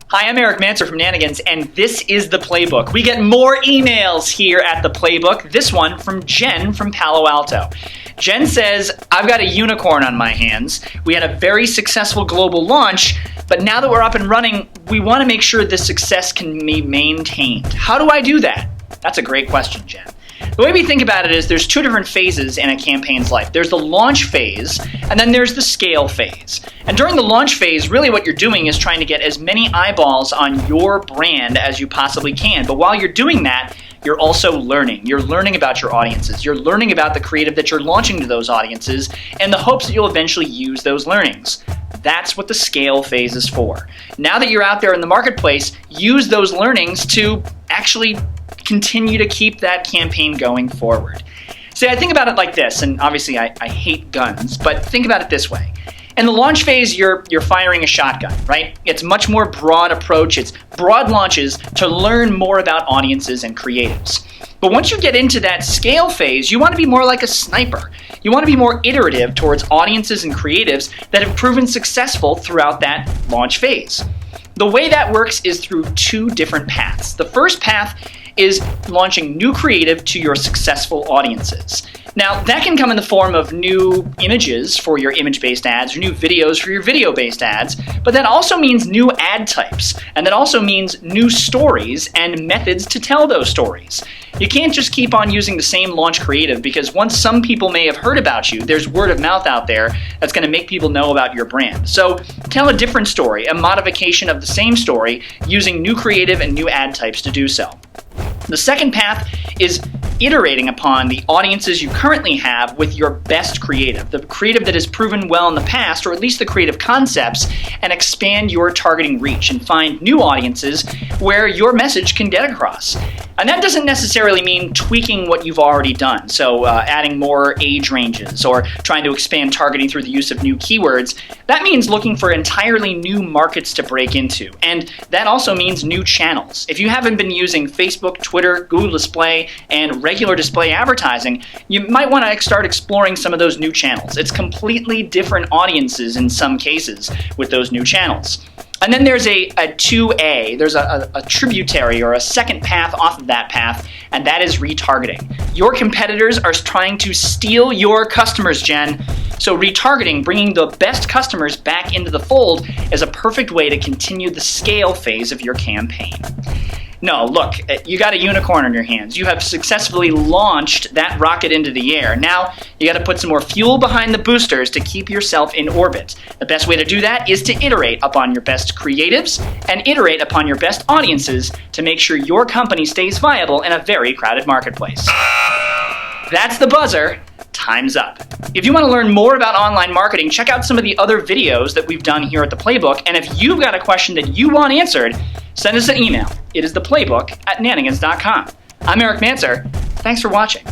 Hi, I'm Erik from Nanigans, and this is The Playbook. We get more emails here at The Playbook. This one from Jen from Palo Alto. Jen says, I've got a unicorn on my hands. We had a very successful global launch, but now that we're up and running, we want to make sure this success can be maintained. How do I do that? That's a great question, Jen. The way we think about it is there's two different phases in a campaign's life. There's the launch phase, and then there's the scale phase. And during the launch phase, really what you're doing is trying to get as many eyeballs on your brand as you possibly can. But while you're doing that, you're also learning. You're learning about your audiences. You're learning about the creative that you're launching to those audiences and the hopes that you'll eventually use those learnings. That's what the scale phase is for. Now that you're out there in the marketplace, use those learnings to actually continue to keep that campaign going forward. See, I think about it like this, and obviously I hate guns, but think about it this way. In the launch phase, you're firing a shotgun, right? It's much more broad approach. It's broad launches to learn more about audiences and creatives. But once you get into that scale phase, you want to be more like a sniper. You want to be more iterative towards audiences and creatives that have proven successful throughout that launch phase. The way that works is through two different paths. The first path is launching new creative to your successful audiences. Now, that can come in the form of new images for your image-based ads or new videos for your video-based ads, but that also means new ad types, and that also means new stories and methods to tell those stories. You can't just keep on using the same launch creative because once some people may have heard about you, there's word of mouth out there that's going to make people know about your brand. So tell a different story, a modification of the same story, using new creative and new ad types to do so. The second path is iterating upon the audiences you currently have with your best creative, the creative that has proven well in the past, or at least the creative concepts, and expand your targeting reach and find new audiences where your message can get across. And that doesn't necessarily mean tweaking what you've already done, so adding more age ranges or trying to expand targeting through the use of new keywords. That means looking for entirely new markets to break into, and that also means new channels. If you haven't been using Facebook, Twitter, Google Display, and regular display advertising, you might want to start exploring some of those new channels. It's completely different audiences in some cases with those new channels. And then there's a 2A, there's a tributary or a second path off of that path, and that is retargeting. Your competitors are trying to steal your customers, Jen. So retargeting, bringing the best customers back into the fold, is a perfect way to continue the scale phase of your campaign. No, look, you got a unicorn on your hands. You have successfully launched that rocket into the air. Now, you got to put some more fuel behind the boosters to keep yourself in orbit. The best way to do that is to iterate upon your best creatives and iterate upon your best audiences to make sure your company stays viable in a very crowded marketplace. That's the buzzer. Time's up. If you want to learn more about online marketing, check out some of the other videos that we've done here at The Playbook. And if you've got a question that you want answered, send us an email. It is theplaybook@nanigans.com. I'm Erik. Thanks for watching.